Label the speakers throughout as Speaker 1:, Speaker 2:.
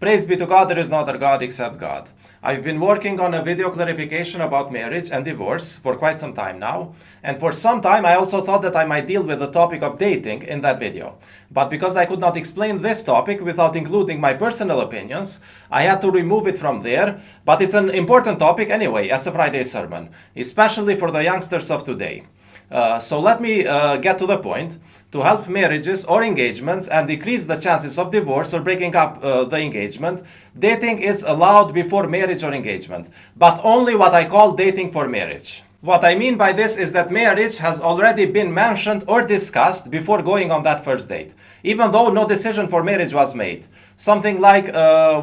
Speaker 1: Praise be to God, there is no other God except God. I've been working on a video clarification about marriage and divorce for quite some time now. And for some time, I also thought that I might deal with the topic of dating in that video. But because I could not explain this topic without including my personal opinions, I had to remove it from there. But it's an important topic anyway, as a Friday sermon, especially for the youngsters of today. So let me get to the point. To help marriages or engagements and decrease the chances of divorce or breaking up the engagement, dating is allowed before marriage or engagement, but only what I call dating for marriage. What I mean by this is that marriage has already been mentioned or discussed before going on that first date, even though no decision for marriage was made. Something like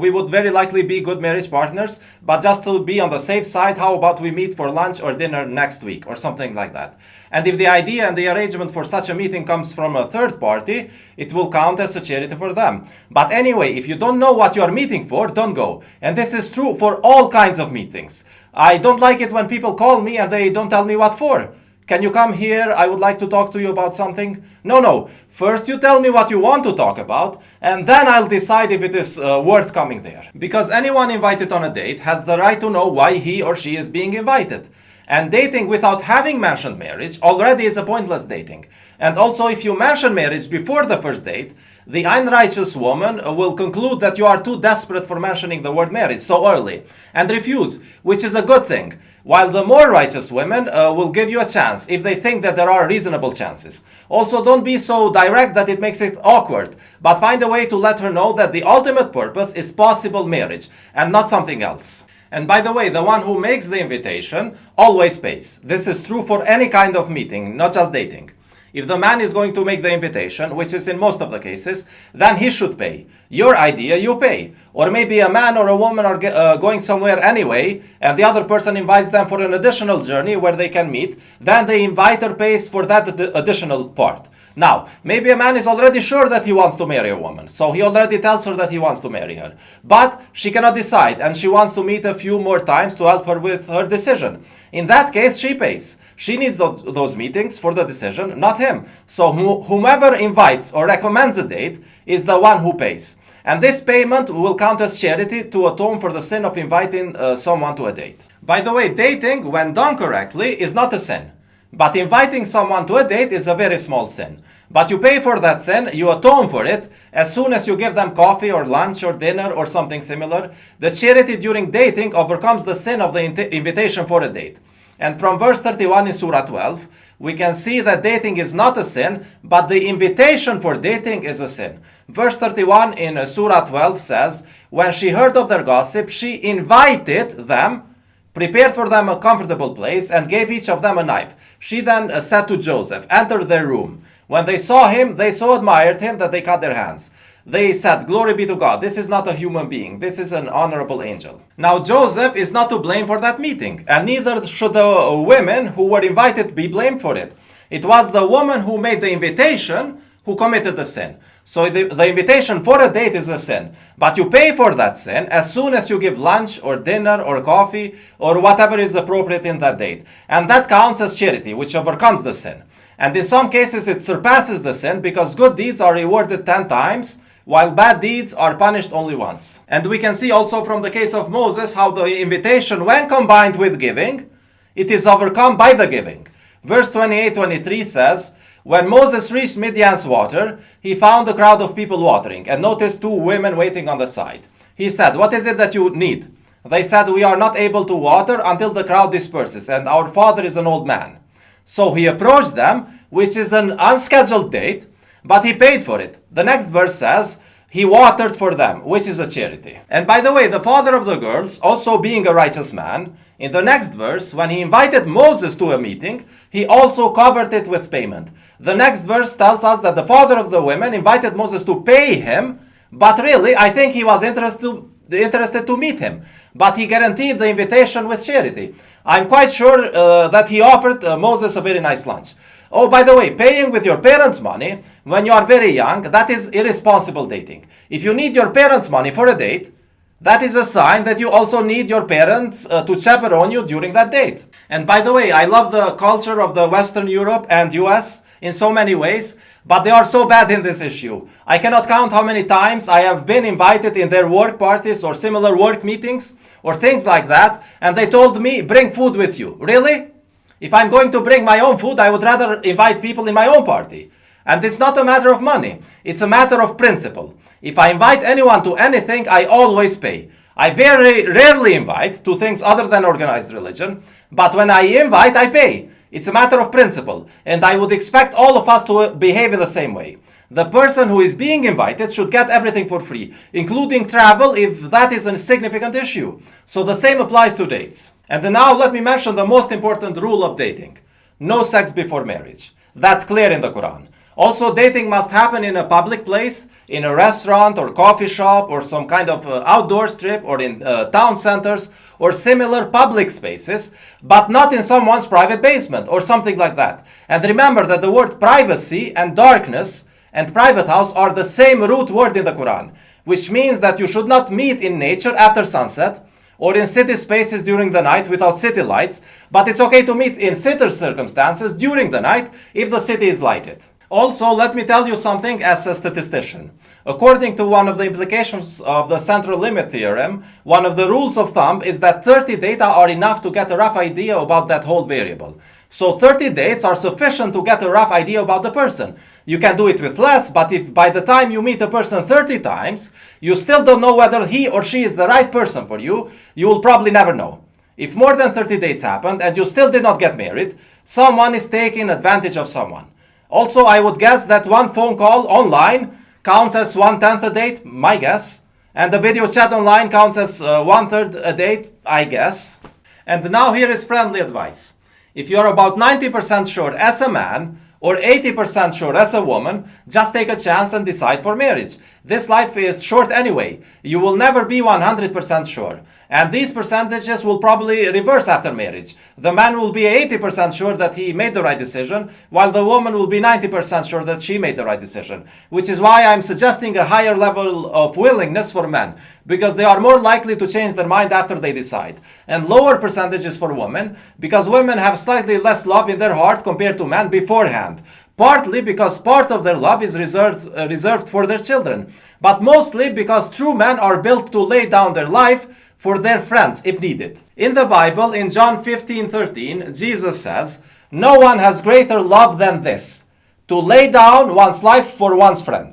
Speaker 1: we would very likely be good marriage partners, but just to be on the safe side, how about we meet for lunch or dinner next week or something like that. And if the idea and the arrangement for such a meeting comes from a third party, it will count as a charity for them. But anyway, if you don't know what you are meeting for, don't go. And this is true for all kinds of meetings. I don't like it when people call me and they don't tell me what for. Can you come here? I would like to talk to you about something. No. First you tell me what you want to talk about, and then I'll decide if it is worth coming there. Because anyone invited on a date has the right to know why he or she is being invited. And dating without having mentioned marriage already is a pointless dating. And also, if you mention marriage before the first date, the unrighteous woman will conclude that you are too desperate for mentioning the word marriage so early and refuse, which is a good thing. While the more righteous women will give you a chance if they think that there are reasonable chances. Also, don't be so direct that it makes it awkward, but find a way to let her know that the ultimate purpose is possible marriage and not something else. And by the way, the one who makes the invitation always pays. This is true for any kind of meeting, not just dating. If the man is going to make the invitation, which is in most of the cases, then he should pay. Your idea, you pay. Or maybe a man or a woman are going somewhere anyway, and the other person invites them for an additional journey where they can meet, then the inviter pays for that additional part. Now, maybe a man is already sure that he wants to marry a woman, so he already tells her that he wants to marry her. But she cannot decide, and she wants to meet a few more times to help her with her decision. In that case, she pays. She needs those meetings for the decision, not him. So whomever invites or recommends a date is the one who pays. And this payment will count as charity to atone for the sin of inviting someone to a date. By the way, dating, when done correctly, is not a sin. But inviting someone to a date is a very small sin. But you pay for that sin, you atone for it, as soon as you give them coffee or lunch or dinner or something similar. The charity during dating overcomes the sin of the invitation for a date. And from verse 31 in Surah 12, we can see that dating is not a sin, but the invitation for dating is a sin. Verse 31 in Surah 12 says, when she heard of their gossip, she invited them, prepared for them a comfortable place, and gave each of them a knife. She then said to Joseph, enter their room. When they saw him, they so admired him that they cut their hands. They said, glory be to God, this is not a human being, this is an honorable angel. Now Joseph is not to blame for that meeting, and neither should the women who were invited be blamed for it. It was the woman who made the invitation who committed the sin. So the invitation for a date is a sin. But you pay for that sin as soon as you give lunch or dinner or coffee or whatever is appropriate in that date. And that counts as charity, which overcomes the sin. And in some cases it surpasses the sin because good deeds are rewarded 10 times, while bad deeds are punished only once. And we can see also from the case of Moses how the invitation, when combined with giving, it is overcome by the giving. Verse 28-23 says, when Moses reached Midian's water, he found a crowd of people watering and noticed 2 women waiting on the side. He said, what is it that you need? They said, we are not able to water until the crowd disperses, and our father is an old man. So he approached them, which is an unscheduled date, but he paid for it. The next verse says, he watered for them, which is a charity. And by the way, the father of the girls, also being a righteous man, in the next verse, when he invited Moses to a meeting, he also covered it with payment. The next verse tells us that the father of the women invited Moses to pay him, but really, I think he was interested to meet him. But he guaranteed the invitation with charity. I'm quite sure that he offered Moses a very nice lunch. Oh, by the way, paying with your parents' money when you are very young, that is irresponsible dating. If you need your parents' money for a date, that is a sign that you also need your parents to chaperone you during that date. And by the way, I love the culture of the Western Europe and US in so many ways, but they are so bad in this issue. I cannot count how many times I have been invited in their work parties or similar work meetings or things like that, and they told me, bring food with you. Really? If I'm going to bring my own food, I would rather invite people in my own party. And it's not a matter of money. It's a matter of principle. If I invite anyone to anything, I always pay. I very rarely invite to things other than organized religion, but when I invite, I pay. It's a matter of principle, and I would expect all of us to behave in the same way. The person who is being invited should get everything for free, including travel if that is a significant issue. So the same applies to dates. And now let me mention the most important rule of dating. No sex before marriage. That's clear in the Quran. Also, dating must happen in a public place, in a restaurant or coffee shop or some kind of outdoor strip or in town centers or similar public spaces, but not in someone's private basement or something like that. And remember that the word privacy and darkness and private house are the same root word in the Quran, which means that you should not meet in nature after sunset or in city spaces during the night without city lights, but it's okay to meet in city circumstances during the night if the city is lighted. Also, let me tell you something as a statistician. According to one of the implications of the central limit theorem, one of the rules of thumb is that 30 data are enough to get a rough idea about that whole variable. So 30 dates are sufficient to get a rough idea about the person. You can do it with less, but if by the time you meet a person 30 times, you still don't know whether he or she is the right person for you, you will probably never know. If more than 30 dates happened and you still did not get married, someone is taking advantage of someone. Also, I would guess that one phone call online counts as 1/10 a date, my guess. And the video chat online counts as 1/3 a date, I guess. And now here is friendly advice. If you're about 90% sure as a man or 80% sure as a woman, just take a chance and decide for marriage. This life is short anyway. You will never be 100% sure. And these percentages will probably reverse after marriage. The man will be 80% sure that he made the right decision, while the woman will be 90% sure that she made the right decision. Which is why I'm suggesting a higher level of willingness for men, because they are more likely to change their mind after they decide. And lower percentages for women, because women have slightly less love in their heart compared to men beforehand. Partly because part of their love is reserved for their children, but mostly because true men are built to lay down their life for their friends if needed. In the Bible, in John 15:13, Jesus says, "No one has greater love than this, to lay down one's life for one's friend."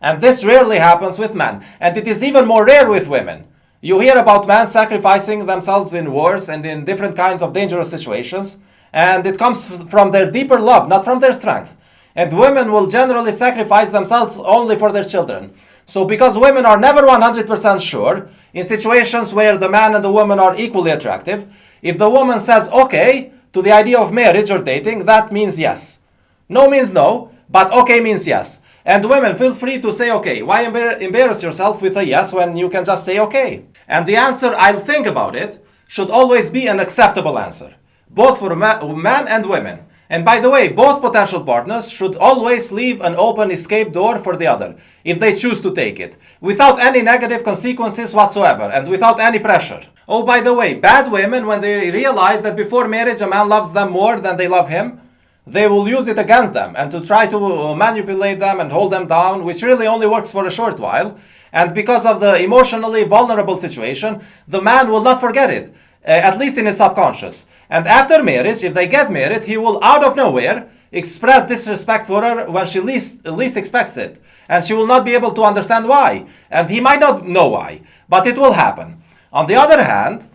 Speaker 1: And this rarely happens with men, and it is even more rare with women. You hear about men sacrificing themselves in wars and in different kinds of dangerous situations, and it comes from their deeper love, not from their strength. And women will generally sacrifice themselves only for their children. So because women are never 100% sure, in situations where the man and the woman are equally attractive, if the woman says okay to the idea of marriage or dating, that means yes. No means no, but okay means yes. And women, feel free to say okay. Why embarrass yourself with a yes when you can just say okay? And the answer, "I'll think about it," should always be an acceptable answer, both for men and women. And by the way, both potential partners should always leave an open escape door for the other, if they choose to take it, without any negative consequences whatsoever, and without any pressure. Oh, by the way, bad women, when they realize that before marriage a man loves them more than they love him, they will use it against them, and to try to manipulate them and hold them down, which really only works for a short while. And because of the emotionally vulnerable situation, the man will not forget it. At least in his subconscious. And after marriage, if they get married, he will out of nowhere express disrespect for her when she least expects it. And she will not be able to understand why. And he might not know why, but it will happen. On the other hand,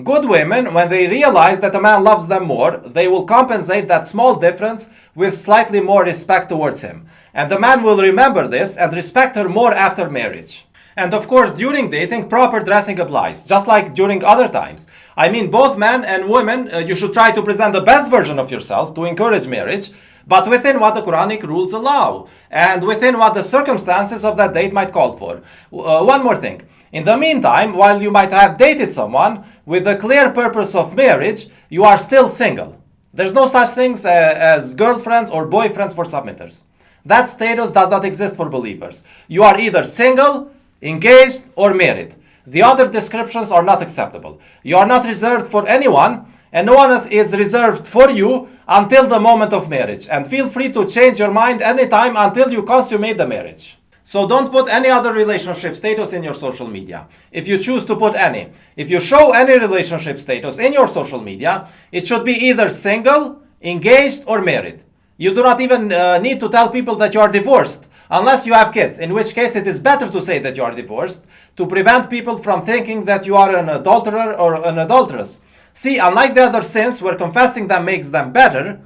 Speaker 1: good women, when they realize that a man loves them more, they will compensate that small difference with slightly more respect towards him. And the man will remember this and respect her more after marriage. And of course, during dating, proper dressing applies, just like during other times. I mean, both men and women, you should try to present the best version of yourself to encourage marriage, but within what the Quranic rules allow, and within what the circumstances of that date might call for. One more thing. In the meantime, while you might have dated someone with the clear purpose of marriage, you are still single. There's no such things as girlfriends or boyfriends for submitters. That status does not exist for believers. You are either single, engaged, or married. The other descriptions are not acceptable. You are not reserved for anyone, And no one is reserved for you until the moment of marriage. And feel free to change your mind anytime until you consummate the marriage. So don't put any other relationship status in your social media. If you choose to put any. If you show any relationship status in your social media, it should be either single, engaged, or married. You do not even need to tell people that you are divorced, unless you have kids, in which case it is better to say that you are divorced to prevent people from thinking that you are an adulterer or an adulteress. See, unlike the other sins where confessing them makes them better,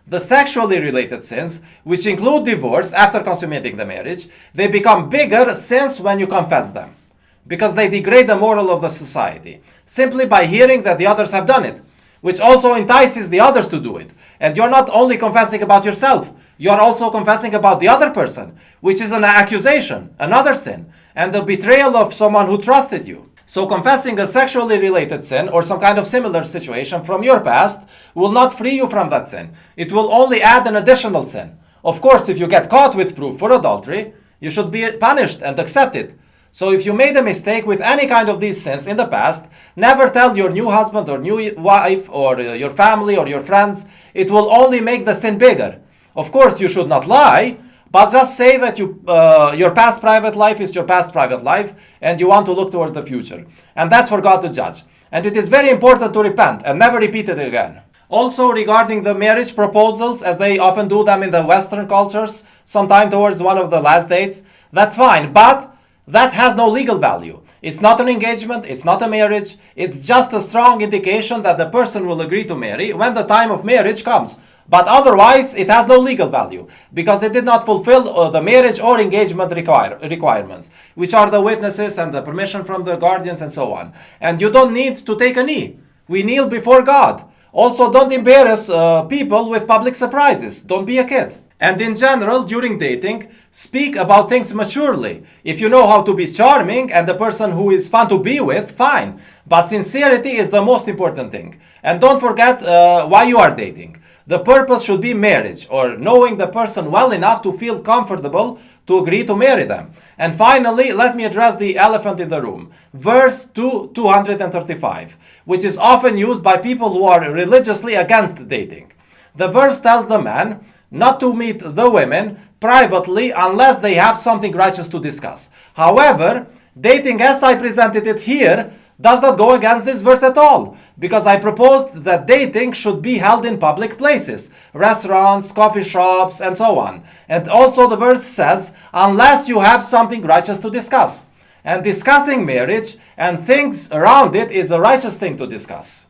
Speaker 1: the sexually related sins, which include divorce after consummating the marriage, they become bigger sins when you confess them, because they degrade the moral of the society, simply by hearing that the others have done it, which also entices the others to do it. And you're not only confessing about yourself, you are also confessing about the other person, which is an accusation, another sin, and the betrayal of someone who trusted you. So confessing a sexually related sin or some kind of similar situation from your past will not free you from that sin. It will only add an additional sin. Of course, if you get caught with proof for adultery, you should be punished and accept it. So if you made a mistake with any kind of these sins in the past, never tell your new husband or new wife or your family or your friends. It will only make the sin bigger. Of course, you should not lie, but just say that your past private life is your past private life and you want to look towards the future. And that's for God to judge. And it is very important to repent and never repeat it again. Also, regarding the marriage proposals, as they often do them in the Western cultures, sometime towards one of the last dates, that's fine, but that has no legal value. It's not an engagement, it's not a marriage, it's just a strong indication that the person will agree to marry when the time of marriage comes. But otherwise, it has no legal value, because it did not fulfill the marriage or engagement requirements, which are the witnesses and the permission from the guardians and so on. And you don't need to take a knee. We kneel before God. Also, don't embarrass people with public surprises. Don't be a kid. And in general, during dating, speak about things maturely. If you know how to be charming and the person who is fun to be with, fine. But sincerity is the most important thing. And don't forget why you are dating. The purpose should be marriage, or knowing the person well enough to feel comfortable to agree to marry them. And finally, let me address the elephant in the room. Verse 235, which is often used by people who are religiously against dating. The verse tells the man not to meet the women privately unless they have something righteous to discuss. However, dating as I presented it here does not go against this verse at all, because I proposed that dating should be held in public places, restaurants, coffee shops, and so on. And also the verse says, unless you have something righteous to discuss. And discussing marriage and things around it is a righteous thing to discuss.